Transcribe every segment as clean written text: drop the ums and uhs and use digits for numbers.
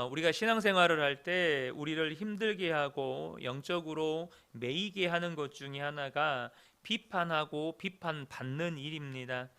우리가 신앙생활을 할 때 우리를 힘들게 하고 영적으로 매이게 하는 것 중에 하나가 비판하고 비판받는 일입니다.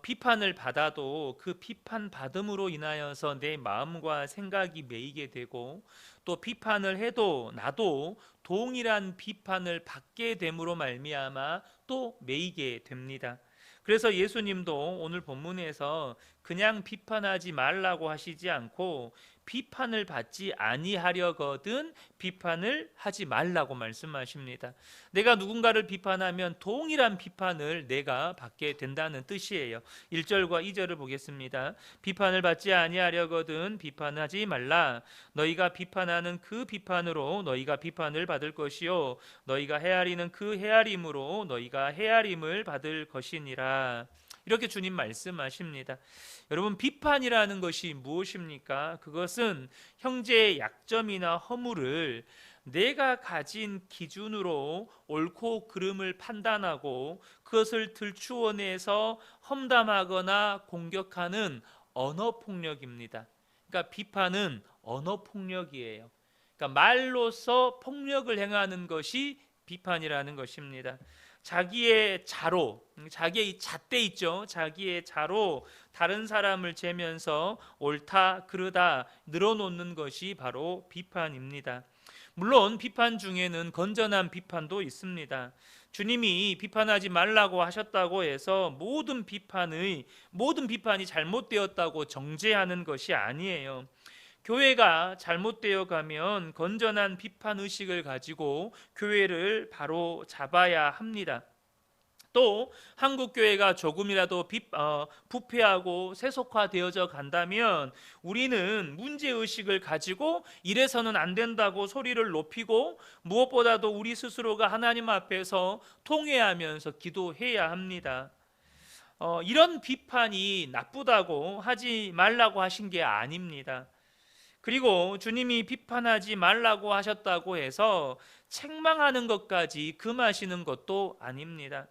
비판을 받아도 그 비판 받음으로 인하여서 내 마음과 생각이 매이게 되고, 또 비판을 해도 나도 동일한 비판을 받게 됨으로 말미암아 또 매이게 됩니다. 그래서 예수님도 오늘 본문에서 그냥 비판하지 말라고 하시지 않고 비판을 받지 아니하려거든 비판을 하지 말라고 말씀하십니다. 내가 누군가를 비판하면 동일한 비판을 내가 받게 된다는 뜻이에요. 1절과 2절을 보겠습니다. 비판을 받지 아니하려거든 비판하지 말라. 너희가 비판하는 그 비판으로 너희가 비판을 받을 것이요 너희가 헤아리는 그 헤아림으로 너희가 헤아림을 받을 것이니라. 이렇게 주님 말씀하십니다. 여러분, 비판이라는 것이 무엇입니까? 그것은 형제의 약점이나 허물을 내가 가진 기준으로 옳고 그름을 판단하고 그것을 들추어내서 험담하거나 공격하는 언어 폭력입니다. 그러니까 비판은 언어 폭력이에요. 그러니까 말로서 폭력을 행하는 것이 비판이라는 것입니다. 자기의 자로, 자기의 잣대 있죠. 자기의 자로 다른 사람을 재면서 옳다 그르다 늘어놓는 것이 바로 비판입니다. 물론 비판 중에는 건전한 비판도 있습니다. 주님이 비판하지 말라고 하셨다고 해서 모든 비판이 잘못되었다고 정죄하는 것이 아니에요. 교회가 잘못되어 가면 건전한 비판 의식을 가지고 교회를 바로 잡아야 합니다. 또 한국 교회가 조금이라도 부패하고 세속화되어져 간다면 우리는 문제 의식을 가지고 이래서는 안 된다고 소리를 높이고, 무엇보다도 우리 스스로가 하나님 앞에서 통회하면서 기도해야 합니다. 이런 비판이 나쁘다고 하지 말라고 하신 게 아닙니다. 그리고 주님이 비판하지 말라고 하셨다고 해서 책망하는 것까지 금하시는 것도 아닙니다.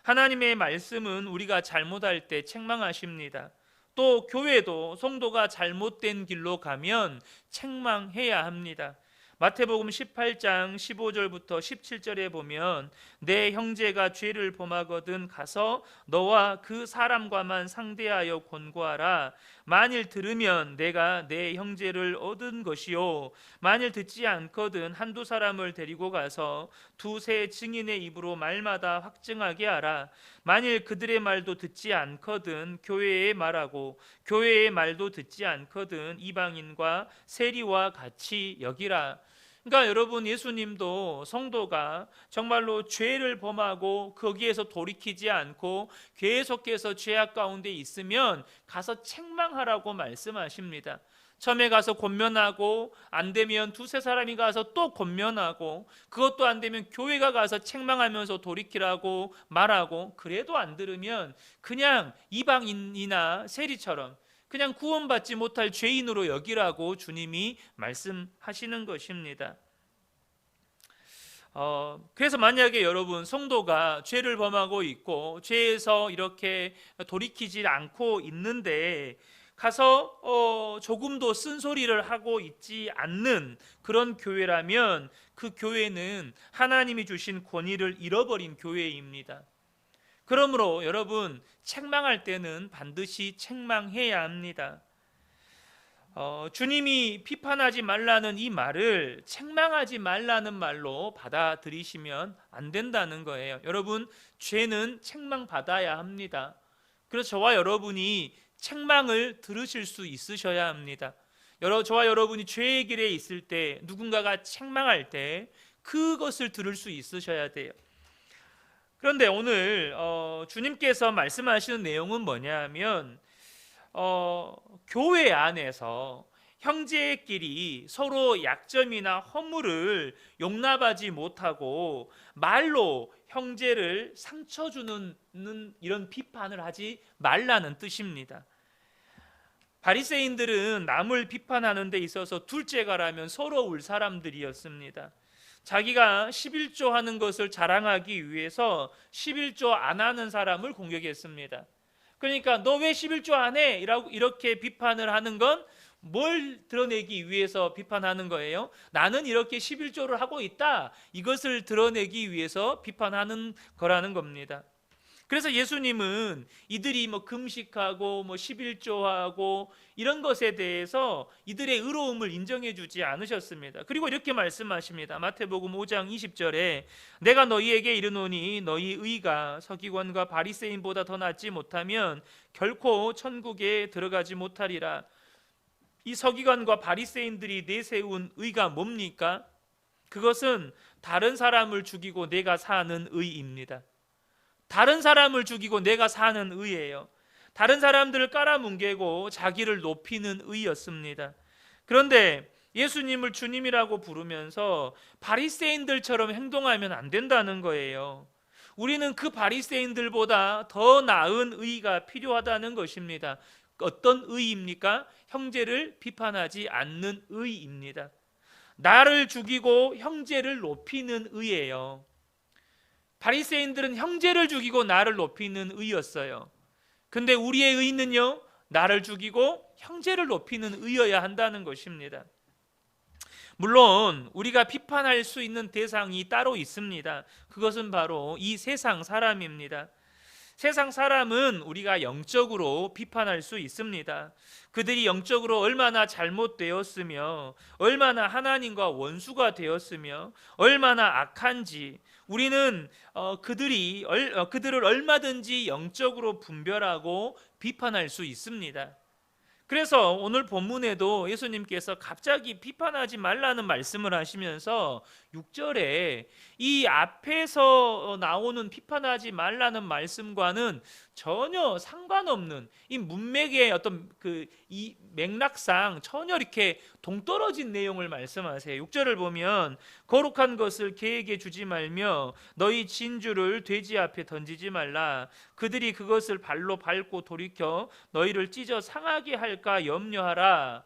하나님의 말씀은 우리가 잘못할 때 책망하십니다. 또 교회도 성도가 잘못된 길로 가면 책망해야 합니다. 마태복음 18장 15절부터 17절에 보면 내 형제가 죄를 범하거든 가서 너와 그 사람과만 상대하여 권고하라. 만일 들으면 내가 내 형제를 얻은 것이요 만일 듣지 않거든 한두 사람을 데리고 가서 두세 증인의 입으로 말마다 확증하게 하라. 만일 그들의 말도 듣지 않거든 교회에 말하고 교회의 말도 듣지 않거든 이방인과 세리와 같이 여기라. 그러니까 여러분, 예수님도 성도가 정말로 죄를 범하고 거기에서 돌이키지 않고 계속해서 죄악 가운데 있으면 가서 책망하라고 말씀하십니다. 처음에 가서 권면하고 안 되면 두세 사람이 가서 또 권면하고, 그것도 안 되면 교회가 가서 책망하면서 돌이키라고 말하고, 그래도 안 들으면 그냥 이방인이나 세리처럼 그냥 구원받지 못할 죄인으로 여기라고 주님이 말씀하시는 것입니다. 그래서 만약에 여러분 성도가 죄를 범하고 있고 죄에서 이렇게 돌이키지 않고 있는데 가서 조금도 쓴소리를 하고 있지 않는 그런 교회라면 그 교회는 하나님이 주신 권위를 잃어버린 교회입니다. 그러므로 여러분, 책망할 때는 반드시 책망해야 합니다. 주님이 비판하지 말라는 이 말을 책망하지 말라는 말로 받아들이시면 안 된다는 거예요. 여러분, 죄는 책망받아야 합니다. 그래서 저와 여러분이 책망을 들으실 수 있으셔야 합니다. 저와 여러분이 죄의 길에 있을 때, 누군가가 책망할 때 그것을 들을 수 있으셔야 돼요. 그런데 오늘 주님께서 말씀하시는 내용은 뭐냐면 교회 안에서 형제끼리 서로 약점이나 허물을 용납하지 못하고 말로 형제를 상처 주는 이런 비판을 하지 말라는 뜻입니다. 바리새인들은 남을 비판하는 데 있어서 둘째가라면 서러울 사람들이었습니다. 자기가 11조 하는 것을 자랑하기 위해서 11조 안 하는 사람을 공격했습니다. 그러니까 너 왜 11조 안 해? 이렇게 비판을 하는 건 뭘 드러내기 위해서 비판하는 거예요? 나는 이렇게 11조를 하고 있다. 이것을 드러내기 위해서 비판하는 거라는 겁니다. 그래서 예수님은 이들이 금식하고 11조하고 이런 것에 대해서 이들의 의로움을 인정해 주지 않으셨습니다. 그리고 이렇게 말씀하십니다. 마태복음 5장 20절에 내가 너희에게 이르노니 너희 의가 서기관과 바리새인보다 더 낫지 못하면 결코 천국에 들어가지 못하리라. 이 서기관과 바리새인들이 내세운 의가 뭡니까? 그것은 다른 사람을 죽이고 내가 사는 의입니다. 다른 사람을 죽이고 내가 사는 의예요. 다른 사람들을 깔아뭉개고 자기를 높이는 의였습니다. 그런데 예수님을 주님이라고 부르면서 바리새인들처럼 행동하면 안 된다는 거예요. 우리는 그 바리새인들보다 더 나은 의가 필요하다는 것입니다. 어떤 의입니까? 형제를 비판하지 않는 의입니다. 나를 죽이고 형제를 높이는 의예요. 바리새인들은 형제를 죽이고 나를 높이는 의였어요. 근데 우리의 의는요, 나를 죽이고 형제를 높이는 의여야 한다는 것입니다. 물론 우리가 비판할 수 있는 대상이 따로 있습니다. 그것은 바로 이 세상 사람입니다. 세상 사람은 우리가 영적으로 비판할 수 있습니다. 그들이 영적으로 얼마나 잘못되었으며 얼마나 하나님과 원수가 되었으며 얼마나 악한지 우리는 그들을 얼마든지 영적으로 분별하고 비판할 수 있습니다. 그래서 오늘 본문에도 예수님께서 갑자기 비판하지 말라는 말씀을 하시면서 6절에 이 앞에서 나오는 비판하지 말라는 말씀과는 전혀 상관없는 이 문맥의 어떤 이 맥락상 전혀 이렇게 동떨어진 내용을 말씀하세요. 6절을 보면 거룩한 것을 개에게 주지 말며 너희 진주를 돼지 앞에 던지지 말라. 그들이 그것을 발로 밟고 돌이켜 너희를 찢어 상하게 할까 염려하라.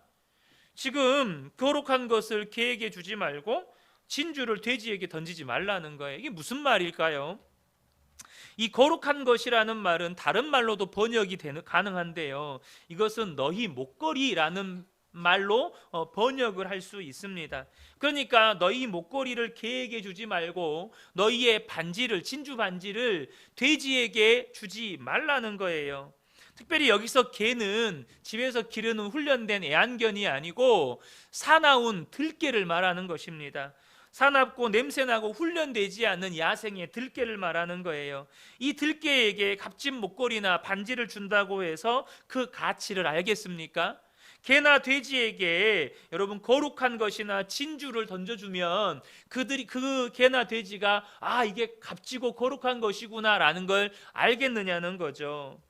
지금 거룩한 것을 개에게 주지 말고 진주를 돼지에게 던지지 말라는 거예요. 이게 무슨 말일까요? 이 거룩한 것이라는 말은 다른 말로도 번역이 가능한데요. 이것은 너희 목걸이라는 말로 번역을 할 수 있습니다. 그러니까 너희 목걸이를 개에게 주지 말고 너희의 반지를, 진주 반지를 돼지에게 주지 말라는 거예요. 특별히 여기서 개는 집에서 기르는 훈련된 애완견이 아니고 사나운 들개를 말하는 것입니다. 사납고 냄새나고 훈련되지 않는 야생의 들개를 말하는 거예요. 이 들개에게 값진 목걸이나 반지를 준다고 해서 그 가치를 알겠습니까? 개나 돼지에게 여러분 거룩한 것이나 진주를 던져주면 그들이 그 개나 돼지가 이게 값지고 거룩한 것이구나 라는 걸 알겠느냐는 거죠.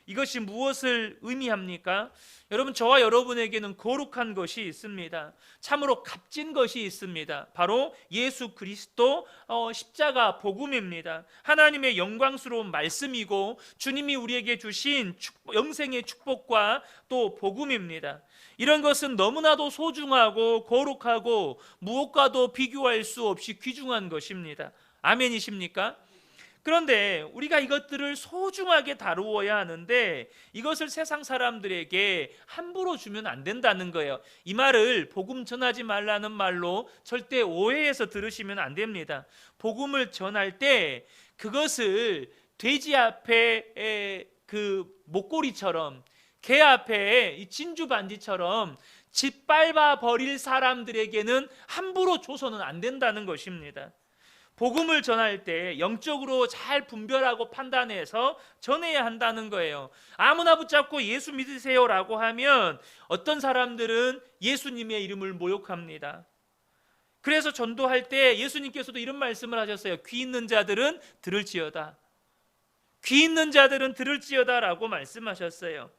이것이 무엇을 의미합니까? 여러분, 저와 여러분에게는 거룩한 것이 있습니다. 참으로 값진 것이 있습니다. 바로 예수 그리스도 십자가 복음입니다. 하나님의 영광스러운 말씀이고 주님이 우리에게 주신 영생의 축복과 또 복음입니다. 이런 것은 너무나도 소중하고 거룩하고 무엇과도 비교할 수 없이 귀중한 것입니다. 아멘이십니까? 그런데 우리가 이것들을 소중하게 다루어야 하는데 이것을 세상 사람들에게 함부로 주면 안 된다는 거예요. 이 말을 복음 전하지 말라는 말로 절대 오해해서 들으시면 안 됩니다. 복음을 전할 때 그것을 돼지 앞에 그 목걸이처럼 개 앞에 이 진주 반지처럼 짓밟아 버릴 사람들에게는 함부로 줘서는 안 된다는 것입니다. 복음을 전할 때 영적으로 잘 분별하고 판단해서 전해야 한다는 거예요. 아무나 붙잡고 예수 믿으세요라고 하면 어떤 사람들은 예수님의 이름을 모욕합니다. 그래서 전도할 때 예수님께서도 이런 말씀을 하셨어요. 귀 있는 자들은 들을지어다. 귀 있는 자들은 들을지어다라고 말씀하셨어요.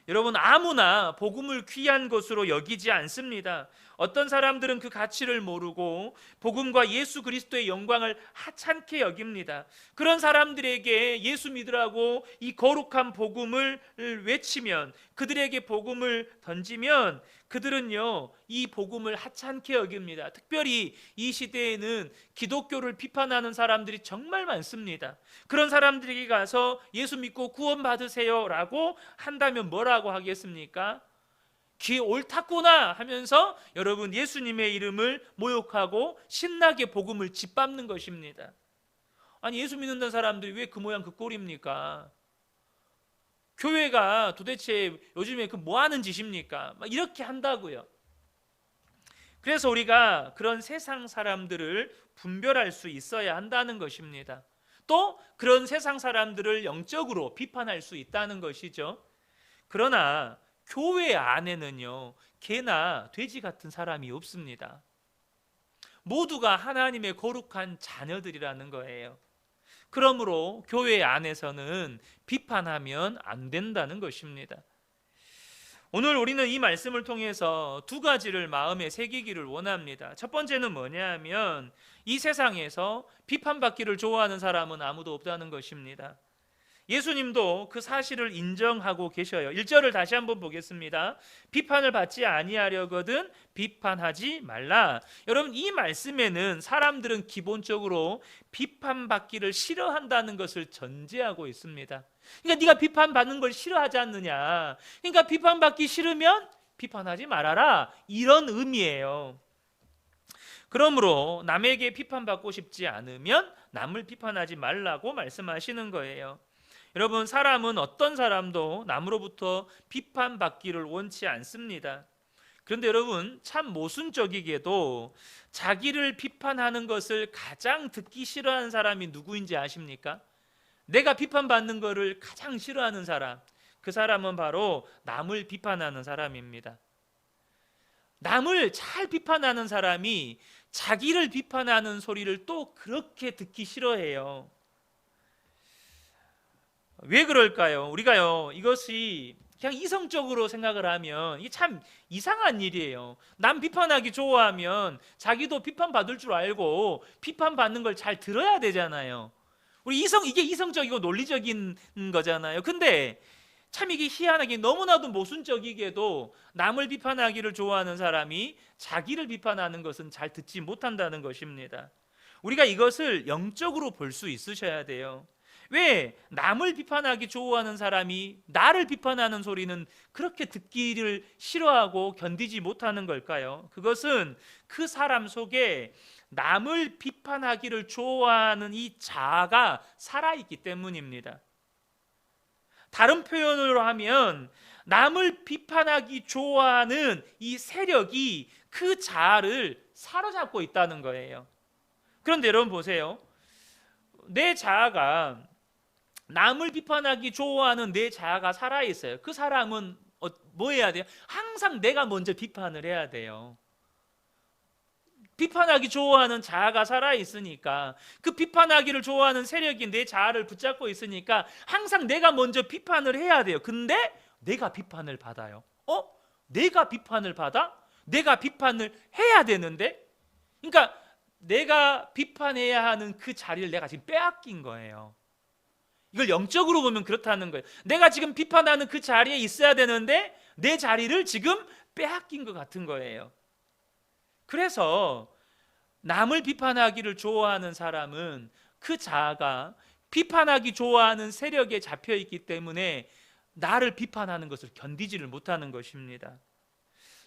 여러분, 아무나 복음을 귀한 것으로 여기지 않습니다. 어떤 사람들은 그 가치를 모르고 복음과 예수 그리스도의 영광을 하찮게 여깁니다. 그런 사람들에게 예수 믿으라고 이 거룩한 복음을 외치면, 그들에게 복음을 던지면 그들은요 이 복음을 하찮게 여깁니다. 특별히 이 시대에는 기독교를 비판하는 사람들이 정말 많습니다. 그런 사람들에게 가서 예수 믿고 구원 받으세요 라고 한다면 뭐라고 하겠습니까? 귀 옳았구나 하면서 여러분 예수님의 이름을 모욕하고 신나게 복음을 짓밟는 것입니다. 아니 예수 믿는다는 사람들이 왜 그 모양 그 꼴입니까? 교회가 도대체 요즘에 그 뭐 하는 짓입니까? 막 이렇게 한다고요. 그래서 우리가 그런 세상 사람들을 분별할 수 있어야 한다는 것입니다. 또 그런 세상 사람들을 영적으로 비판할 수 있다는 것이죠. 그러나 교회 안에는요, 개나 돼지 같은 사람이 없습니다. 모두가 하나님의 거룩한 자녀들이라는 거예요. 그러므로 교회 안에서는 비판하면 안 된다는 것입니다. 오늘 우리는 이 말씀을 통해서 두 가지를 마음에 새기기를 원합니다. 첫 번째는 뭐냐 하면 이 세상에서 비판받기를 좋아하는 사람은 아무도 없다는 것입니다. 예수님도 그 사실을 인정하고 계셔요. 1절을 다시 한번 보겠습니다. 비판을 받지 아니하려거든 비판하지 말라. 여러분 이 말씀에는 사람들은 기본적으로 비판받기를 싫어한다는 것을 전제하고 있습니다. 그러니까 네가 비판받는 걸 싫어하지 않느냐. 그러니까 비판받기 싫으면 비판하지 말아라. 이런 의미예요. 그러므로 남에게 비판받고 싶지 않으면 남을 비판하지 말라고 말씀하시는 거예요. 여러분 사람은 어떤 사람도 남으로부터 비판받기를 원치 않습니다. 그런데 여러분 참 모순적이게도 자기를 비판하는 것을 가장 듣기 싫어하는 사람이 누구인지 아십니까? 내가 비판받는 것을 가장 싫어하는 사람, 그 사람은 바로 남을 비판하는 사람입니다. 남을 잘 비판하는 사람이 자기를 비판하는 소리를 또 그렇게 듣기 싫어해요. 왜 그럴까요? 우리가요 이것이 그냥 이성적으로 생각을 하면 이게 참 이상한 일이에요. 남 비판하기 좋아하면 자기도 비판받을 줄 알고 비판받는 걸 잘 들어야 되잖아요. 이게 이성적이고 논리적인 거잖아요. 근데 참 이게 희한하게 너무나도 모순적이게도 남을 비판하기를 좋아하는 사람이 자기를 비판하는 것은 잘 듣지 못한다는 것입니다. 우리가 이것을 영적으로 볼 수 있으셔야 돼요. 왜 남을 비판하기 좋아하는 사람이 나를 비판하는 소리는 그렇게 듣기를 싫어하고 견디지 못하는 걸까요? 그것은 그 사람 속에 남을 비판하기를 좋아하는 이 자아가 살아있기 때문입니다. 다른 표현으로 하면 남을 비판하기 좋아하는 이 세력이 그 자아를 사로잡고 있다는 거예요. 그런데 여러분 보세요. 내 자아가 남을 비판하기 좋아하는 내 자아가 살아있어요. 그 사람은 뭐 해야 돼요? 항상 내가 먼저 비판을 해야 돼요. 비판하기 좋아하는 자아가 살아있으니까, 그 비판하기를 좋아하는 세력이 내 자아를 붙잡고 있으니까 항상 내가 먼저 비판을 해야 돼요. 근데 내가 비판을 받아요. 내가 비판을 받아? 내가 비판을 해야 되는데? 그러니까 내가 비판해야 하는 그 자리를 내가 지금 빼앗긴 거예요. 이걸 영적으로 보면 그렇다는 거예요. 내가 지금 비판하는 그 자리에 있어야 되는데 내 자리를 지금 빼앗긴 것 같은 거예요. 그래서 남을 비판하기를 좋아하는 사람은 그 자아가 비판하기 좋아하는 세력에 잡혀 있기 때문에 나를 비판하는 것을 견디지를 못하는 것입니다.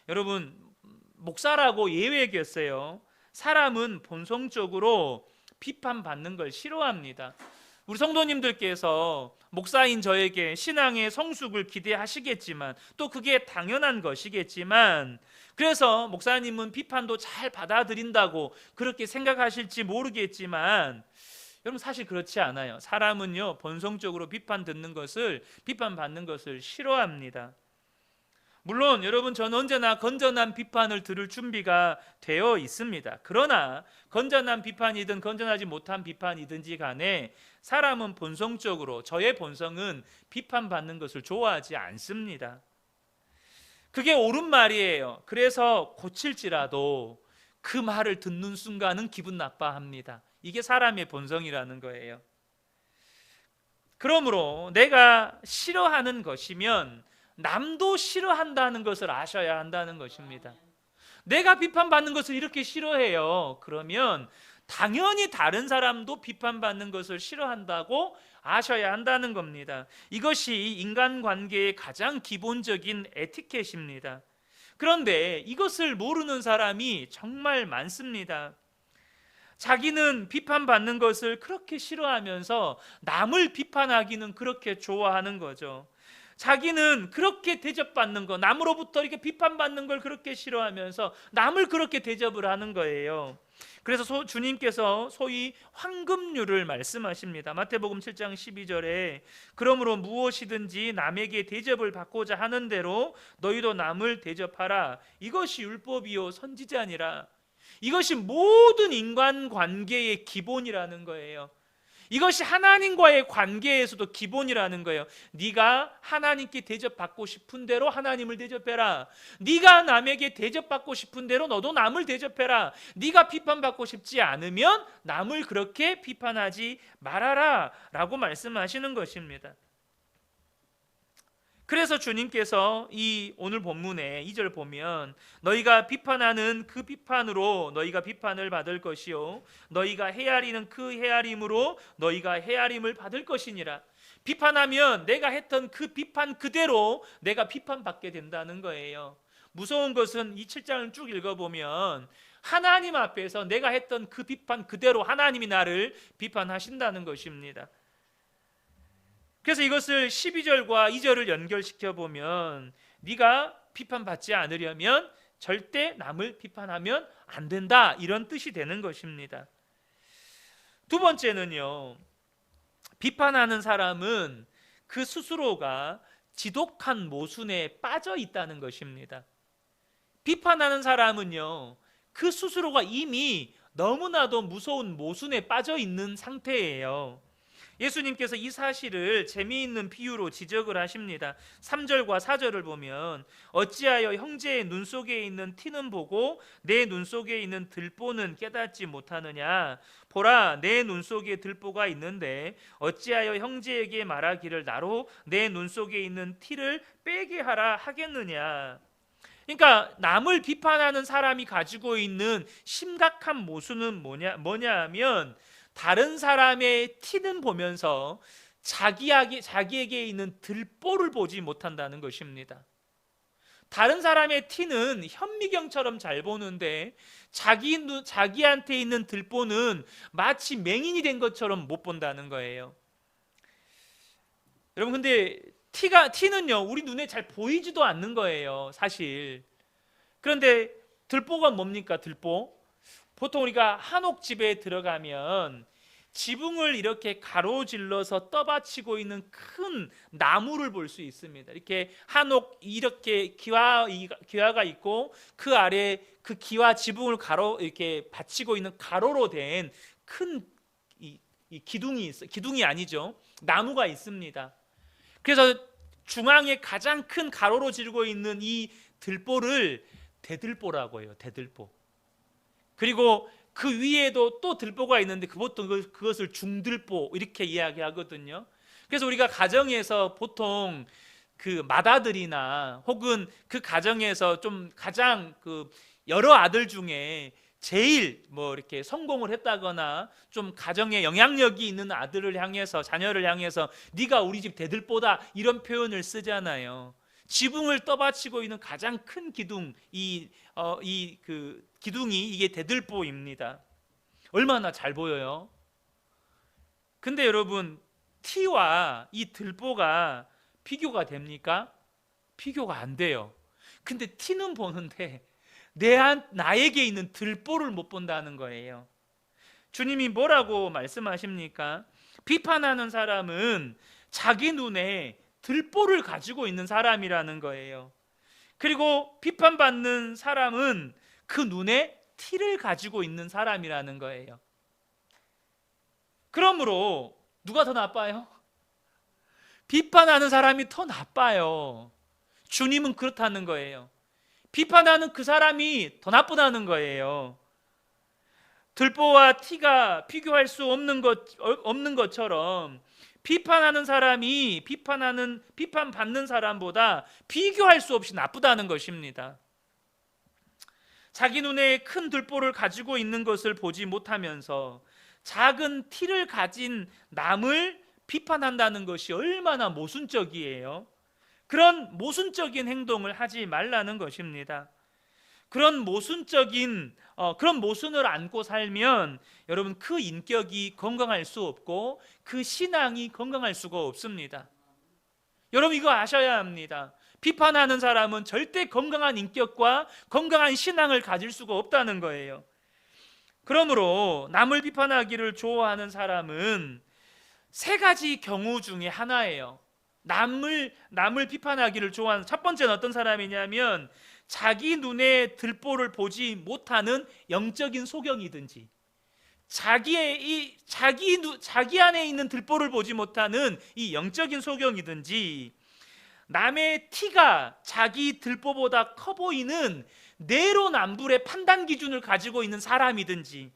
여러분 목사라고 예외겠어요. 사람은 본성적으로 비판받는 걸 싫어합니다. 우리 성도님들께서 목사인 저에게 신앙의 성숙을 기대하시겠지만 또 그게 당연한 것이겠지만, 그래서 목사님은 비판도 잘 받아들인다고 그렇게 생각하실지 모르겠지만 여러분 사실 그렇지 않아요. 사람은요 본성적으로 비판받는 것을 싫어합니다. 물론 여러분 저는 언제나 건전한 비판을 들을 준비가 되어 있습니다. 그러나 건전한 비판이든 건전하지 못한 비판이든지 간에 사람은 본성적으로, 저의 본성은 비판받는 것을 좋아하지 않습니다. 그게 옳은 말이에요. 그래서 고칠지라도 그 말을 듣는 순간은 기분 나빠합니다. 이게 사람의 본성이라는 거예요. 그러므로 내가 싫어하는 것이면 남도 싫어한다는 것을 아셔야 한다는 것입니다. 내가 비판받는 것을 이렇게 싫어해요. 그러면 당연히 다른 사람도 비판받는 것을 싫어한다고 아셔야 한다는 겁니다. 이것이 인간관계의 가장 기본적인 에티켓입니다. 그런데 이것을 모르는 사람이 정말 많습니다. 자기는 비판받는 것을 그렇게 싫어하면서 남을 비판하기는 그렇게 좋아하는 거죠. 자기는 그렇게 대접받는 거, 남으로부터 이렇게 비판받는 걸 그렇게 싫어하면서 남을 그렇게 대접을 하는 거예요. 그래서 주님께서 소위 황금률을 말씀하십니다. 마태복음 7장 12절에 그러므로 무엇이든지 남에게 대접을 받고자 하는 대로 너희도 남을 대접하라. 이것이 율법이요 선지자니라. 이것이 모든 인간관계의 기본이라는 거예요. 이것이 하나님과의 관계에서도 기본이라는 거예요. 네가 하나님께 대접받고 싶은 대로 하나님을 대접해라. 네가 남에게 대접받고 싶은 대로 너도 남을 대접해라. 네가 비판받고 싶지 않으면 남을 그렇게 비판하지 말아라 라고 말씀하시는 것입니다. 그래서 주님께서 이 오늘 본문에 2절 보면 너희가 비판하는 그 비판으로 너희가 비판을 받을 것이요 너희가 헤아리는 그 헤아림으로 너희가 헤아림을 받을 것이니라. 비판하면 내가 했던 그 비판 그대로 내가 비판받게 된다는 거예요. 무서운 것은 이 7장을 쭉 읽어보면 하나님 앞에서 내가 했던 그 비판 그대로 하나님이 나를 비판하신다는 것입니다. 그래서 이것을 12절과 2절을 연결시켜 보면 네가 비판받지 않으려면 절대 남을 비판하면 안 된다, 이런 뜻이 되는 것입니다. 두 번째는요, 비판하는 사람은 그 스스로가 지독한 모순에 빠져 있다는 것입니다. 비판하는 사람은요, 그 스스로가 이미 너무나도 무서운 모순에 빠져 있는 상태예요. 예수님께서 이 사실을 재미있는 비유로 지적을 하십니다. 3절과 4절을 보면 어찌하여 형제의 눈 속에 있는 티는 보고 내 눈 속에 있는 들보는 깨닫지 못하느냐. 보라, 내 눈 속에 들보가 있는데 어찌하여 형제에게 말하기를 나로 내 눈 속에 있는 티를 빼게 하라 하겠느냐. 그러니까 남을 비판하는 사람이 가지고 있는 심각한 모순은 뭐냐 하면 다른 사람의 티는 보면서 자기에게 있는 들보를 보지 못한다는 것입니다. 다른 사람의 티는 현미경처럼 잘 보는데 자기한테 있는 들보는 마치 맹인이 된 것처럼 못 본다는 거예요. 여러분, 근데 티는요 우리 눈에 잘 보이지도 않는 거예요, 사실. 그런데 들보가 뭡니까? 들보? 보통 우리가 한옥집에 들어가면 지붕을 이렇게 가로질러서 떠받치고 있는 큰 나무를 볼 수 있습니다. 이렇게 한옥 이렇게 기와가 있고 그 아래 그 기와 지붕을 이렇게 받치고 있는 가로로 된 큰 기둥이 아니죠. 나무가 있습니다. 그래서 중앙에 가장 큰 가로로 지르고 있는 이 들보를 대들보라고 해요. 대들보. 그리고 그 위에도 또 들보가 있는데 보통 그것을 중들보 이렇게 이야기하거든요. 그래서 우리가 가정에서 보통 그 맏아들이나 혹은 그 가정에서 좀 가장 그 여러 아들 중에 제일 이렇게 성공을 했다거나 좀 가정에 영향력이 있는 아들을 향해서, 자녀를 향해서 네가 우리 집 대들보다 이런 표현을 쓰잖아요. 지붕을 떠받치고 있는 가장 큰 기둥, 그 기둥이 이게 대들보입니다. 얼마나 잘 보여요. 근데 여러분, 티와 이 들보가 비교가 됩니까? 비교가 안 돼요. 근데 티는 보는데 나에게 있는 들보를 못 본다는 거예요. 주님이 뭐라고 말씀하십니까? 비판하는 사람은 자기 눈에 들보를 가지고 있는 사람이라는 거예요. 그리고 비판받는 사람은 그 눈에 티를 가지고 있는 사람이라는 거예요. 그러므로 누가 더 나빠요? 비판하는 사람이 더 나빠요. 주님은 그렇다는 거예요. 비판하는 그 사람이 더 나쁘다는 거예요. 들보와 티가 비교할 수 없는 것처럼 비판하는 사람이 비판받는 사람보다 비교할 수 없이 나쁘다는 것입니다. 자기 눈에 큰 들보를 가지고 있는 것을 보지 못하면서 작은 티를 가진 남을 비판한다는 것이 얼마나 모순적이에요. 그런 모순적인 행동을 하지 말라는 것입니다. 그런 모순을 안고 살면 여러분 그 인격이 건강할 수 없고 그 신앙이 건강할 수가 없습니다. 여러분 이거 아셔야 합니다. 비판하는 사람은 절대 건강한 인격과 건강한 신앙을 가질 수가 없다는 거예요. 그러므로 남을 비판하기를 좋아하는 사람은 세 가지 경우 중에 하나예요. 남을 비판하기를 좋아하는 첫 번째는 어떤 사람이냐면 자기 눈에 들보를 보지 못하는 영적인 소경이든지 자기 안에 있는 들보를 보지 못하는 이 영적인 소경이든지 남의 티가 자기 들보보다 커 보이는 내로남불의 판단 기준을 가지고 있는 사람이든지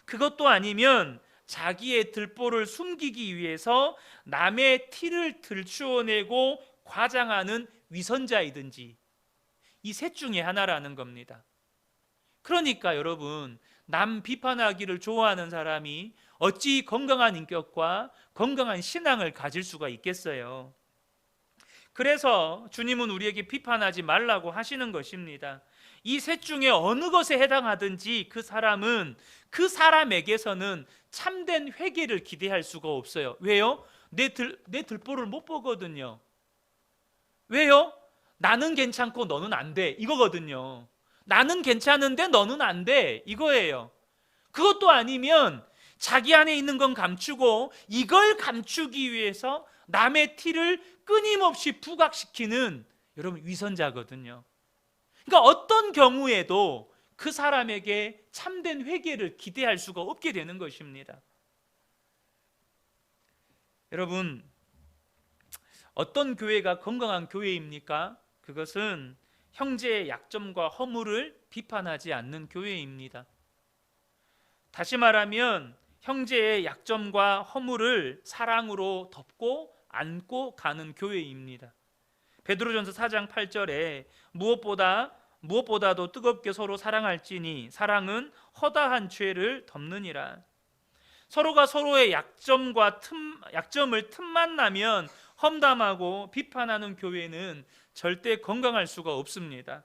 그것도 아니면 자기의 들보를 숨기기 위해서 남의 티를 들추어내고 과장하는 위선자이든지 이 셋 중에 하나라는 겁니다. 그러니까 여러분 남 비판하기를 좋아하는 사람이 어찌 건강한 인격과 건강한 신앙을 가질 수가 있겠어요. 그래서 주님은 우리에게 비판하지 말라고 하시는 것입니다. 이 셋 중에 어느 것에 해당하든지 그 사람에게서는 참된 회개를 기대할 수가 없어요. 왜요? 내 들보를 못 보거든요. 왜요? 나는 괜찮고 너는 안 돼 이거거든요. 나는 괜찮은데 너는 안 돼 이거예요. 그것도 아니면 자기 안에 있는 건 감추고 이걸 감추기 위해서 남의 티를 끊임없이 부각시키는 여러분 위선자거든요. 그러니까 어떤 경우에도 그 사람에게 참된 회개를 기대할 수가 없게 되는 것입니다. 여러분 어떤 교회가 건강한 교회입니까? 그것은 형제의 약점과 허물을 비판하지 않는 교회입니다. 다시 말하면 형제의 약점과 허물을 사랑으로 덮고 안고 가는 교회입니다. 베드로전서 4장 8절에 무엇보다도 뜨겁게 서로 사랑할지니 사랑은 허다한 죄를 덮느니라. 서로가 서로의 약점을 틈만 나면 험담하고 비판하는 교회는 절대 건강할 수가 없습니다.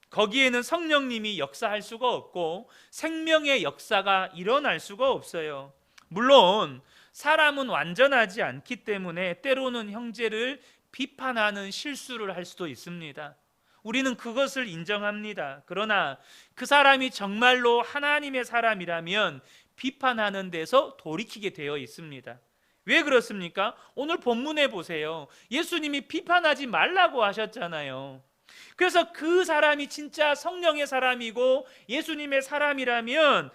거기에는 성령님이 역사할 수가 없고 생명의 역사가 일어날 수가 없어요. 물론 사람은 완전하지 않기 때문에 때로는 형제를 비판하는 실수를 할 수도 있습니다. 우리는 그것을 인정합니다. 그러나 그 사람이 정말로 하나님의 사람이라면 비판하는 데서 돌이키게 되어 있습니다. 왜 그렇습니까? 오늘 본문에 보세요. 예수님이 비판하지 말라고 하셨잖아요. 그래서 그 사람이 진짜 성령의 사람이고 예수님의 사람이라면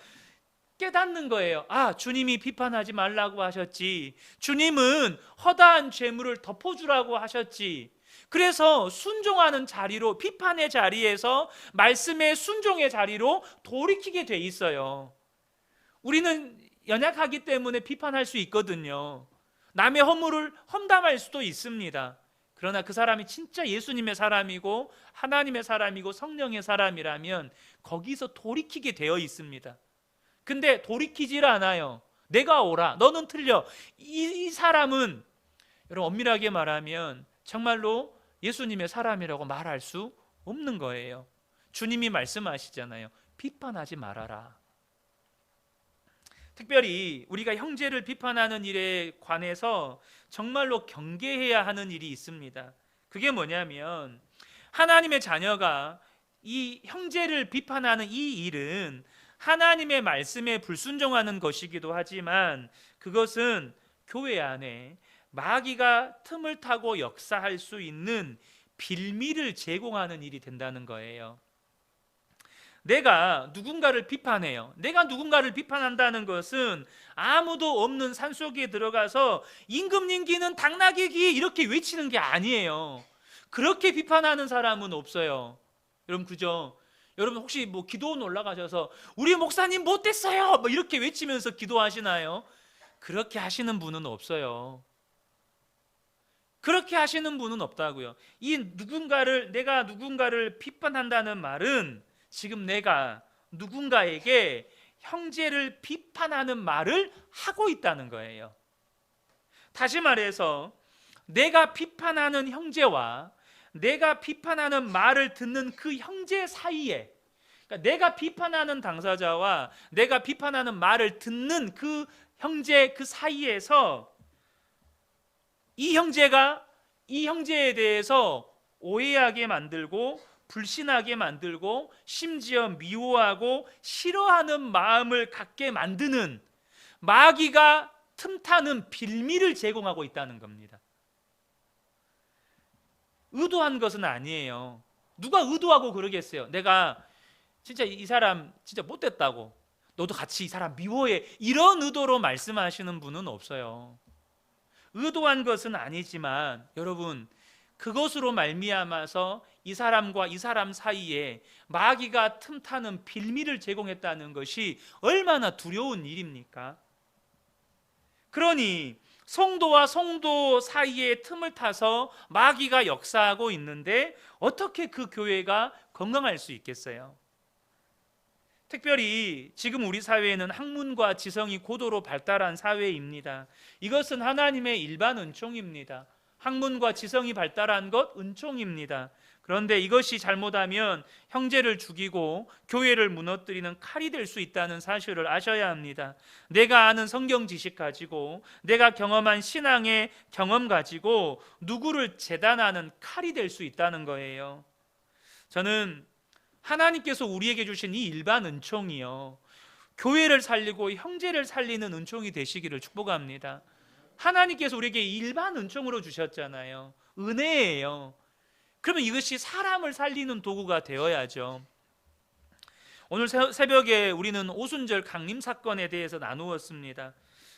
깨닫는 거예요. 아, 주님이 비판하지 말라고 하셨지. 주님은 허다한 죄물을 덮어주라고 하셨지. 그래서 순종하는 자리로, 비판의 자리에서 말씀의 순종의 자리로 돌이키게 돼 있어요. 우리는 연약하기 때문에 비판할 수 있거든요. 남의 허물을 험담할 수도 있습니다. 그러나 그 사람이 진짜 예수님의 사람이고 하나님의 사람이고 성령의 사람이라면 거기서 돌이키게 되어 있습니다. 근데 돌이키질 않아요. 내가 옳아, 너는 틀려. 이 사람은 여러분 엄밀하게 말하면 정말로 예수님의 사람이라고 말할 수 없는 거예요. 주님이 말씀하시잖아요. 비판하지 말아라. 특별히 우리가 형제를 비판하는 일에 관해서 정말로 경계해야 하는 일이 있습니다. 그게 뭐냐면 하나님의 자녀가 이 형제를 비판하는 이 일은 하나님의 말씀에 불순종하는 것이기도 하지만 그것은 교회 안에 마귀가 틈을 타고 역사할 수 있는 빌미를 제공하는 일이 된다는 거예요. 내가 누군가를 비판해요. 내가 누군가를 비판한다는 것은 아무도 없는 산속에 들어가서 임금님기는 당나귀기 이렇게 외치는 게 아니에요. 그렇게 비판하는 사람은 없어요. 여러분 그죠? 여러분 혹시 뭐 기도원 올라가셔서 우리 목사님 못됐어요 뭐 이렇게 외치면서 기도하시나요? 그렇게 하시는 분은 없어요. 그렇게 하시는 분은 없다고요. 내가 누군가를 비판한다는 말은 지금 내가 누군가에게 형제를 비판하는 말을 하고 있다는 거예요. 다시 말해서 내가 비판하는 형제와 내가 비판하는 말을 듣는 그 형제 사이에, 그러니까 내가 비판하는 당사자와 내가 비판하는 말을 듣는 그 형제 그 사이에서 이 형제가 이 형제에 대해서 오해하게 만들고 불신하게 만들고 심지어 미워하고 싫어하는 마음을 갖게 만드는 마귀가 틈타는 빌미를 제공하고 있다는 겁니다. 의도한 것은 아니에요. 누가 의도하고 그러겠어요? 내가 진짜 이 사람 진짜 못됐다고, 너도 같이 이 사람 미워해, 이런 의도로 말씀하시는 분은 없어요. 의도한 것은 아니지만 여러분, 그것으로 말미암아서 이 사람과 이 사람 사이에 마귀가 틈타는 빌미를 제공했다는 것이 얼마나 두려운 일입니까? 그러니 성도와 성도 사이에 틈을 타서 마귀가 역사하고 있는데 어떻게 그 교회가 건강할 수 있겠어요? 특별히 지금 우리 사회에는 학문과 지성이 고도로 발달한 사회입니다. 이것은 하나님의 일반 은총입니다. 학문과 지성이 발달한 것 은총입니다. 그런데 이것이 잘못하면 형제를 죽이고 교회를 무너뜨리는 칼이 될 수 있다는 사실을 아셔야 합니다. 내가 아는 성경 지식 가지고 내가 경험한 신앙의 경험 가지고 누구를 재단하는 칼이 될 수 있다는 거예요. 저는 하나님께서 우리에게 주신 이 일반 은총이요, 교회를 살리고 형제를 살리는 은총이 되시기를 축복합니다. 하나님께서 우리에게 일반 은총으로 주셨잖아요. 은혜예요. 그러면 이것이 사람을 살리는 도구가 되어야죠. 오늘 새벽에 우리는 오순절 강림 사건에 대해서 나누었습니다.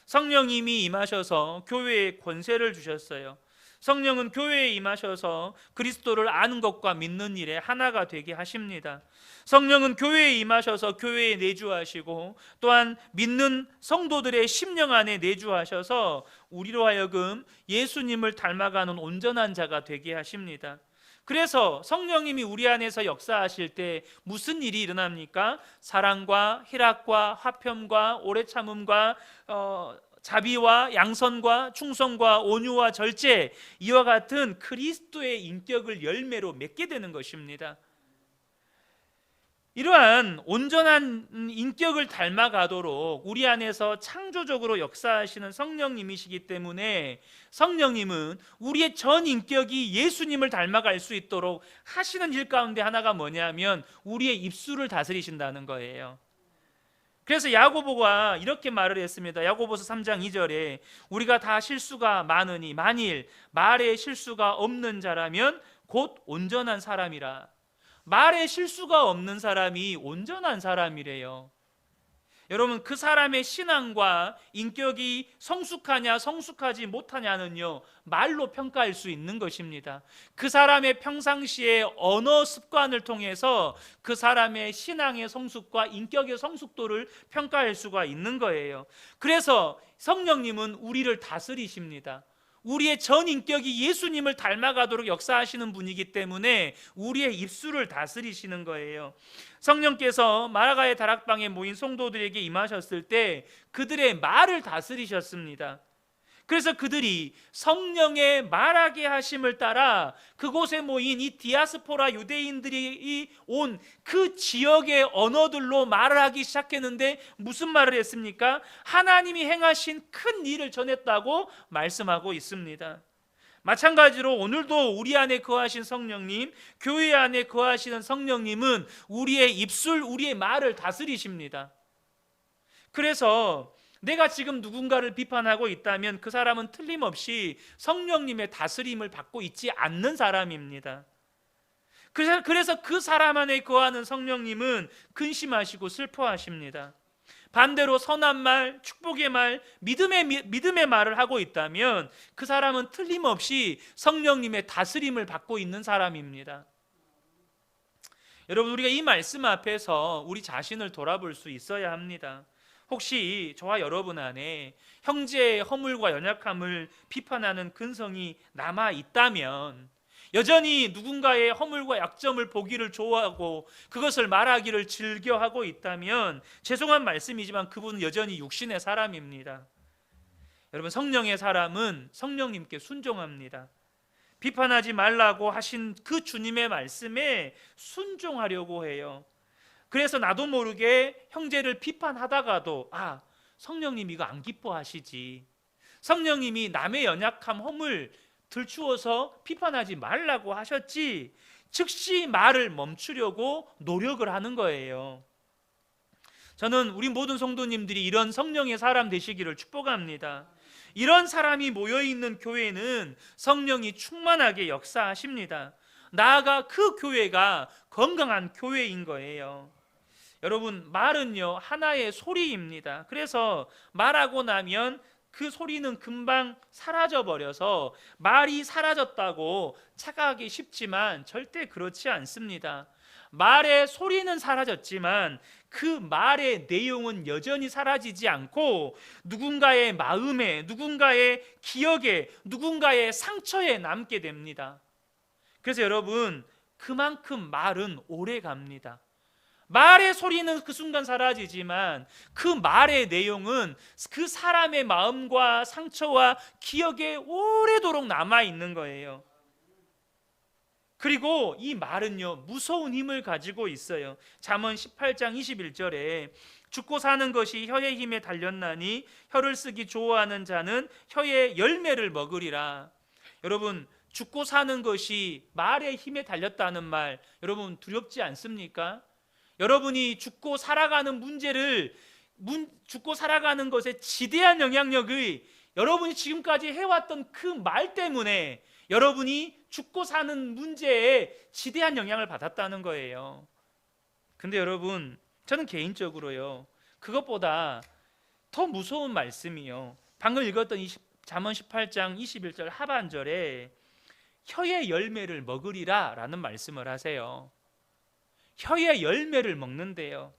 성령님이 임하셔서 교회에 권세를 주셨어요. 성령은 교회에 임하셔서 그리스도를 아는 것과 믿는 일에 하나가 되게 하십니다. 성령은 교회에 임하셔서 교회에 내주하시고 또한 믿는 성도들의 심령 안에 내주하셔서 우리로 하여금 예수님을 닮아가는 온전한 자가 되게 하십니다. 그래서 성령님이 우리 안에서 역사하실 때 무슨 일이 일어납니까? 사랑과 희락과 화평과 오래 참음과 자비와 양선과 충성과 온유와 절제, 이와 같은 그리스도의 인격을 열매로 맺게 되는 것입니다. 이러한 온전한 인격을 닮아가도록 우리 안에서 창조적으로 역사하시는 성령님이시기 때문에 성령님은 우리의 전 인격이 예수님을 닮아갈 수 있도록 하시는 일 가운데 하나가 뭐냐면 우리의 입술을 다스리신다는 거예요. 그래서 야고보가 이렇게 말을 했습니다. 야고보서 3장 2절에 우리가 다 실수가 많으니 만일 말에 실수가 없는 자라면 곧 온전한 사람이라. 말에 실수가 없는 사람이 온전한 사람이래요. 여러분, 그 사람의 신앙과 인격이 성숙하냐 성숙하지 못하냐는요, 말로 평가할 수 있는 것입니다. 그 사람의 평상시의 언어 습관을 통해서 그 사람의 신앙의 성숙과 인격의 성숙도를 평가할 수가 있는 거예요. 그래서 성령님은 우리를 다스리십니다. 우리의 전 인격이 예수님을 닮아가도록 역사하시는 분이기 때문에 우리의 입술을 다스리시는 거예요. 성령께서 마라가의 다락방에 모인 성도들에게 임하셨을 때 그들의 말을 다스리셨습니다. 그래서 그들이 성령의 말하게 하심을 따라 그곳에 모인 이 디아스포라 유대인들이 온 그 지역의 언어들로 말을 하기 시작했는데 무슨 말을 했습니까? 하나님이 행하신 큰 일을 전했다고 말씀하고 있습니다. 마찬가지로 오늘도 우리 안에 거하신 성령님, 교회 안에 거하시는 성령님은 우리의 입술, 우리의 말을 다스리십니다. 그래서 내가 지금 누군가를 비판하고 있다면 그 사람은 틀림없이 성령님의 다스림을 받고 있지 않는 사람입니다. 그래서 그 사람 안에 거하는 성령님은 근심하시고 슬퍼하십니다. 반대로 선한 말, 축복의 말, 믿음의 말을 하고 있다면 그 사람은 틀림없이 성령님의 다스림을 받고 있는 사람입니다. 여러분, 우리가 이 말씀 앞에서 우리 자신을 돌아볼 수 있어야 합니다. 혹시 저와 여러분 안에 형제의 허물과 연약함을 비판하는 근성이 남아 있다면, 여전히 누군가의 허물과 약점을 보기를 좋아하고 그것을 말하기를 즐겨하고 있다면 죄송한 말씀이지만 그분은 여전히 육신의 사람입니다. 여러분, 성령의 사람은 성령님께 순종합니다. 비판하지 말라고 하신 그 주님의 말씀에 순종하려고 해요. 그래서 나도 모르게 형제를 비판하다가도 성령님 이거 안 기뻐하시지, 성령님이 남의 연약함 허물 들추어서 비판하지 말라고 하셨지, 즉시 말을 멈추려고 노력을 하는 거예요. 저는 우리 모든 성도님들이 이런 성령의 사람 되시기를 축복합니다. 이런 사람이 모여있는 교회는 성령이 충만하게 역사하십니다. 나아가 그 교회가 건강한 교회인 거예요. 여러분, 말은요 하나의 소리입니다. 그래서 말하고 나면 그 소리는 금방 사라져 버려서 말이 사라졌다고 착각하기 쉽지만 절대 그렇지 않습니다. 말의 소리는 사라졌지만 그 말의 내용은 여전히 사라지지 않고 누군가의 마음에, 누군가의 기억에, 누군가의 상처에 남게 됩니다. 그래서 여러분, 그만큼 말은 오래 갑니다. 말의 소리는 그 순간 사라지지만 그 말의 내용은 그 사람의 마음과 상처와 기억에 오래도록 남아있는 거예요. 그리고 이 말은요 무서운 힘을 가지고 있어요. 잠언 18장 21절에 죽고 사는 것이 혀의 힘에 달렸나니 혀를 쓰기 좋아하는 자는 혀의 열매를 먹으리라. 여러분, 죽고 사는 것이 말의 힘에 달렸다는 말, 여러분 두렵지 않습니까? 여러분이 죽고 살아가는 죽고 살아가는 것에 지대한 영향력의 여러분이 지금까지 해왔던 그 말 때문에 여러분이 죽고 사는 문제에 지대한 영향을 받았다는 거예요. 근데 여러분, 저는 개인적으로요 그것보다 더 무서운 말씀이요, 방금 읽었던 잠언 18장 21절 하반절에 혀의 열매를 먹으리라 라는 말씀을 하세요. 혀의 열매를 먹는데요.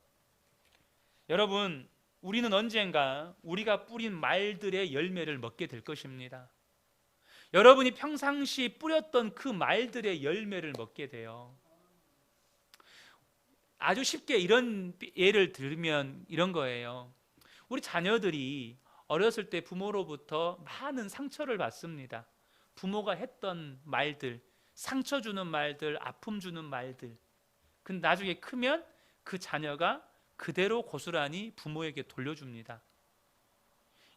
여러분, 우리는 언젠가 우리가 뿌린 말들의 열매를 먹게 될 것입니다. 여러분이 평상시 뿌렸던 그 말들의 열매를 먹게 돼요. 아주 쉽게 이런 예를 들면 이런 거예요. 우리 자녀들이 어렸을 때 부모로부터 많은 상처를 받습니다. 부모가 했던 말들, 상처 주는 말들, 아픔 주는 말들. 근데 나중에 크면 그 자녀가 그대로 고스란히 부모에게 돌려줍니다.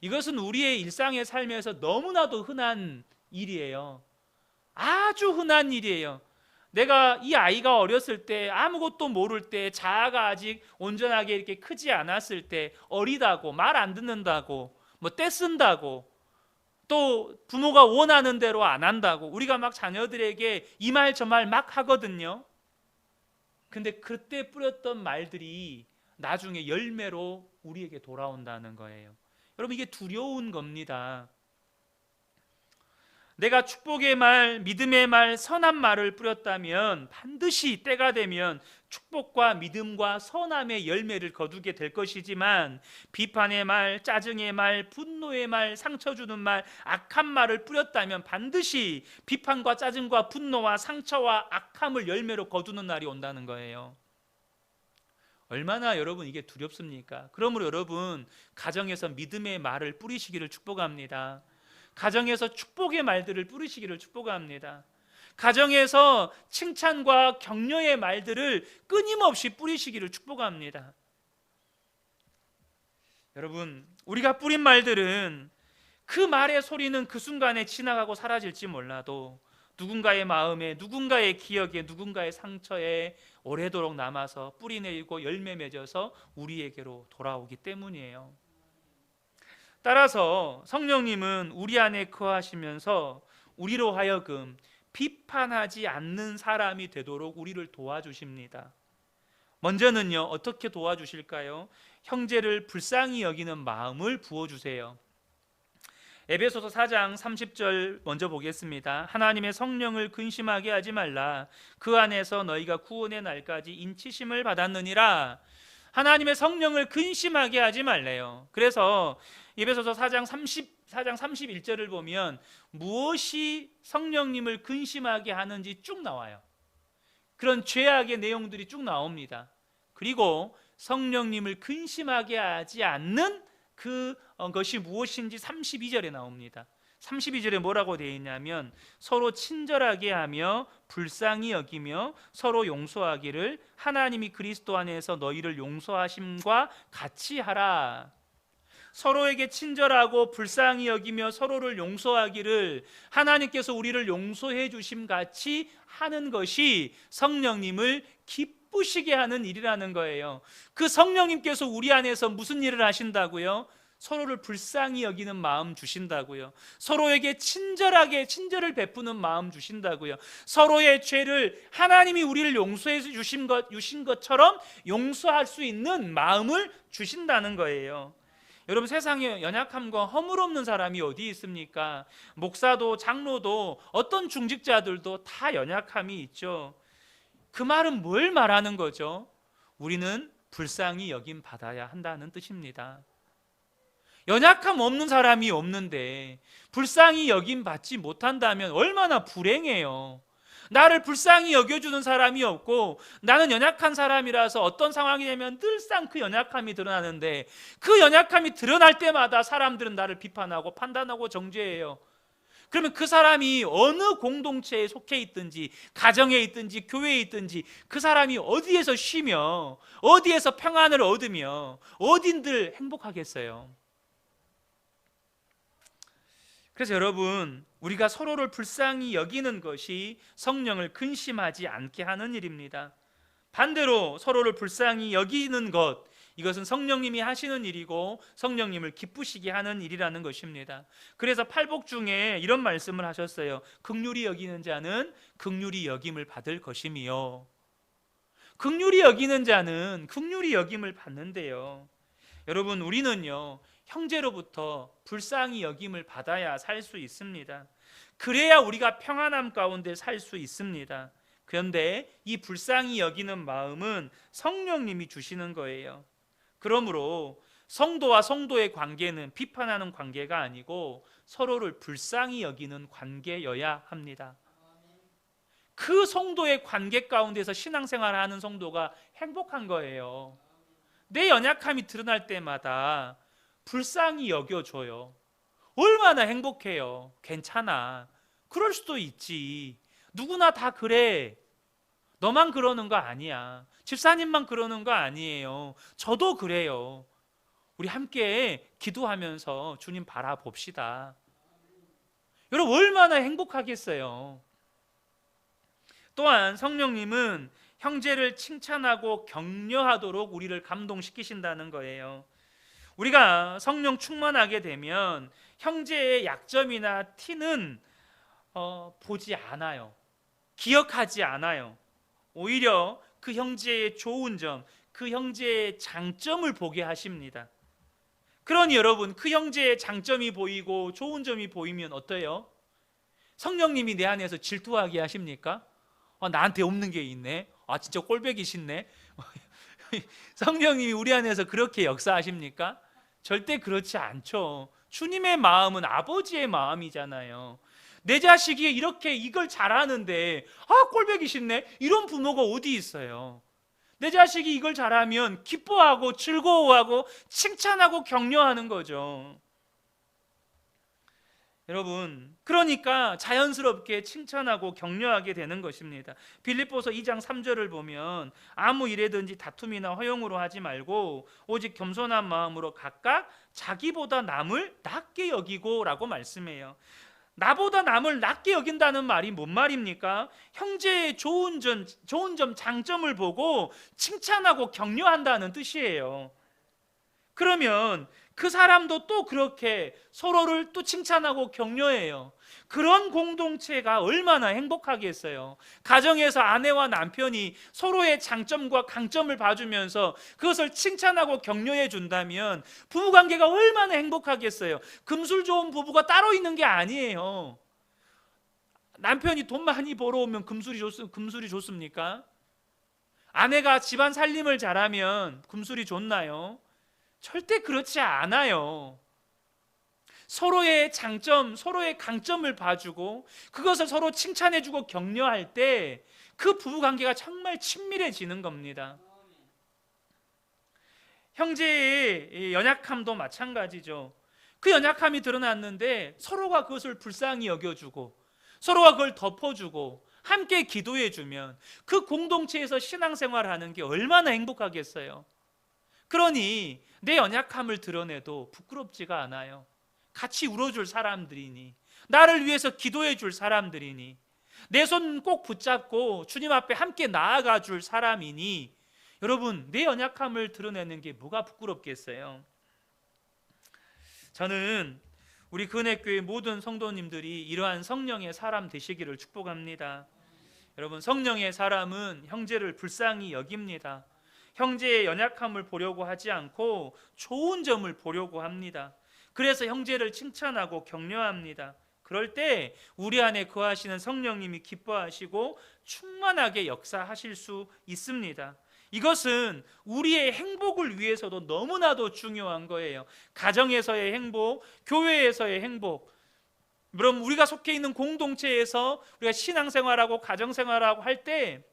이것은 우리의 일상의 삶에서 너무나도 흔한 일이에요. 아주 흔한 일이에요. 내가 이 아이가 어렸을 때 아무것도 모를 때, 자아가 아직 온전하게 이렇게 크지 않았을 때 어리다고, 말 안 듣는다고, 떼쓴다고, 또 부모가 원하는 대로 안 한다고 우리가 막 자녀들에게 이 말 저 말 막 하거든요. 근데 그때 뿌렸던 말들이 나중에 열매로 우리에게 돌아온다는 거예요. 여러분, 이게 두려운 겁니다. 내가 축복의 말, 믿음의 말, 선한 말을 뿌렸다면 반드시 때가 되면 축복과 믿음과 선함의 열매를 거두게 될 것이지만 비판의 말, 짜증의 말, 분노의 말, 상처 주는 말, 악한 말을 뿌렸다면 반드시 비판과 짜증과 분노와 상처와 악함을 열매로 거두는 날이 온다는 거예요. 얼마나 여러분 이게 두렵습니까? 그러므로 여러분, 가정에서 믿음의 말을 뿌리시기를 축복합니다. 가정에서 축복의 말들을 뿌리시기를 축복합니다. 가정에서 칭찬과 격려의 말들을 끊임없이 뿌리시기를 축복합니다. 여러분, 우리가 뿌린 말들은 그 말의 소리는 그 순간에 지나가고 사라질지 몰라도 누군가의 마음에, 누군가의 기억에, 누군가의 상처에 오래도록 남아서 뿌리 내리고 열매 맺어서 우리에게로 돌아오기 때문이에요. 따라서 성령님은 우리 안에 거하시면서 우리로 하여금 비판하지 않는 사람이 되도록 우리를 도와주십니다. 먼저는요, 어떻게 도와주실까요? 형제를 불쌍히 여기는 마음을 부어주세요. 에베소서 4장 30절 먼저 보겠습니다. 하나님의 성령을 근심하게 하지 말라. 그 안에서 너희가 구원의 날까지 인치심을 받았느니라. 하나님의 성령을 근심하게 하지 말래요. 그래서 에베소서 4장 31절을 보면 무엇이 성령님을 근심하게 하는지 쭉 나와요. 그런 죄악의 내용들이 쭉 나옵니다. 그리고 성령님을 근심하게 하지 않는 것이 무엇인지 32절에 나옵니다. 32절에 뭐라고 되어 있냐면 서로 친절하게 하며 불쌍히 여기며 서로 용서하기를 하나님이 그리스도 안에서 너희를 용서하심과 같이 하라. 서로에게 친절하고 불쌍히 여기며 서로를 용서하기를 하나님께서 우리를 용서해 주심 같이 하는 것이 성령님을 기쁘시게 하는 일이라는 거예요. 그 성령님께서 우리 안에서 무슨 일을 하신다고요? 서로를 불쌍히 여기는 마음 주신다고요. 서로에게 친절을 베푸는 마음 주신다고요. 서로의 죄를 하나님이 우리를 용서해 주신 것처럼 용서할 수 있는 마음을 주신다는 거예요. 여러분, 세상에 연약함과 허물 없는 사람이 어디 있습니까? 목사도 장로도 어떤 중직자들도 다 연약함이 있죠. 그 말은 뭘 말하는 거죠? 우리는 불쌍히 여김 받아야 한다는 뜻입니다. 연약함 없는 사람이 없는데 불쌍히 여김 받지 못한다면 얼마나 불행해요. 나를 불쌍히 여겨주는 사람이 없고 나는 연약한 사람이라서 어떤 상황이 되면 늘상 그 연약함이 드러나는데 그 연약함이 드러날 때마다 사람들은 나를 비판하고 판단하고 정죄해요. 그러면 그 사람이 어느 공동체에 속해 있든지 가정에 있든지 교회에 있든지 그 사람이 어디에서 쉬며 어디에서 평안을 얻으며 어딘들 행복하겠어요. 그래서 여러분, 우리가 서로를 불쌍히 여기는 것이 성령을 근심하지 않게 하는 일입니다. 반대로 서로를 불쌍히 여기는 것, 이것은 성령님이 하시는 일이고 성령님을 기쁘시게 하는 일이라는 것입니다. 그래서 팔복 중에 이런 말씀을 하셨어요. 긍휼히 여기는 자는 긍휼히 여김을 받을 것이며, 긍휼히 여기는 자는 긍휼히 여김을 받는데요. 여러분, 우리는요 형제로부터 불쌍히 여김을 받아야 살 수 있습니다. 그래야 우리가 평안함 가운데 살 수 있습니다. 그런데 이 불쌍히 여기는 마음은 성령님이 주시는 거예요. 그러므로 성도와 성도의 관계는 비판하는 관계가 아니고 서로를 불쌍히 여기는 관계여야 합니다. 그 성도의 관계 가운데서 신앙생활을 하는 성도가 행복한 거예요. 내 연약함이 드러날 때마다 불쌍히 여겨줘요. 얼마나 행복해요. 괜찮아. 그럴 수도 있지. 누구나 다 그래. 너만 그러는 거 아니야. 집사님만 그러는 거 아니에요. 저도 그래요. 우리 함께 기도하면서 주님 바라봅시다. 여러분, 얼마나 행복하겠어요. 또한 성령님은 형제를 칭찬하고 격려하도록 우리를 감동시키신다는 거예요. 우리가 성령 충만하게 되면 형제의 약점이나 티는 보지 않아요. 기억하지 않아요. 오히려 그 형제의 좋은 점, 그 형제의 장점을 보게 하십니다. 그러니 여러분, 그 형제의 장점이 보이고 좋은 점이 보이면 어때요? 성령님이 내 안에서 질투하게 하십니까? 나한테 없는 게 있네. 진짜 꼴보기 싫네. 성령님이 우리 안에서 그렇게 역사하십니까? 절대 그렇지 않죠. 주님의 마음은 아버지의 마음이잖아요. 내 자식이 이렇게 이걸 잘하는데 꼴보기 싫네. 이런 부모가 어디 있어요? 내 자식이 이걸 잘하면 기뻐하고 즐거워하고 칭찬하고 격려하는 거죠. 여러분, 그러니까 자연스럽게 칭찬하고 격려하게 되는 것입니다. 빌립보서 2장 3절을 보면 아무 일에든지 다툼이나 허용으로 하지 말고 오직 겸손한 마음으로 각각 자기보다 남을 낮게 여기고 라고 말씀해요. 나보다 남을 낮게 여긴다는 말이 뭔 말입니까? 형제의 좋은 점, 장점을 보고 칭찬하고 격려한다는 뜻이에요. 그러면 그 사람도 또 그렇게 서로를 또 칭찬하고 격려해요. 그런 공동체가 얼마나 행복하겠어요. 가정에서 아내와 남편이 서로의 장점과 강점을 봐주면서 그것을 칭찬하고 격려해 준다면 부부관계가 얼마나 행복하겠어요. 금술 좋은 부부가 따로 있는 게 아니에요. 남편이 돈 많이 벌어오면 금술이 좋습니까? 아내가 집안 살림을 잘하면 금술이 좋나요? 절대 그렇지 않아요. 서로의 장점, 서로의 강점을 봐주고 그것을 서로 칭찬해주고 격려할 때 그 부부관계가 정말 친밀해지는 겁니다. 형제의 연약함도 마찬가지죠. 그 연약함이 드러났는데 서로가 그것을 불쌍히 여겨주고 서로가 그걸 덮어주고 함께 기도해주면 그 공동체에서 신앙생활하는 게 얼마나 행복하겠어요. 그러니 내 연약함을 드러내도 부끄럽지가 않아요. 같이 울어줄 사람들이니, 나를 위해서 기도해 줄 사람들이니, 내 손 꼭 붙잡고 주님 앞에 함께 나아가 줄 사람이니, 여러분, 내 연약함을 드러내는 게 뭐가 부끄럽겠어요? 저는 우리 근혜교회 모든 성도님들이 이러한 성령의 사람 되시기를 축복합니다. 여러분, 성령의 사람은 형제를 불쌍히 여깁니다. 형제의 연약함을 보려고 하지 않고 좋은 점을 보려고 합니다. 그래서 형제를 칭찬하고 격려합니다. 그럴 때 우리 안에 거하시는 성령님이 기뻐하시고 충만하게 역사하실 수 있습니다. 이것은 우리의 행복을 위해서도 너무나도 중요한 거예요. 가정에서의 행복, 교회에서의 행복, 그럼 우리가 속해 있는 공동체에서 우리가 신앙생활하고 가정생활하고 할 때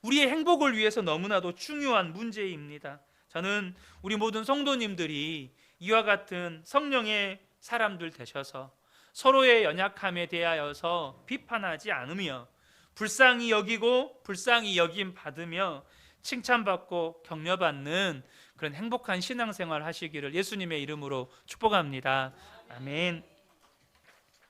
우리의 행복을 위해서 너무나도 중요한 문제입니다. 저는 우리 모든 성도님들이 이와 같은 성령의 사람들 되셔서 서로의 연약함에 대하여서 비판하지 않으며 불쌍히 여기고 불쌍히 여김 받으며 칭찬받고 격려받는 그런 행복한 신앙생활 하시기를 예수님의 이름으로 축복합니다. 아멘.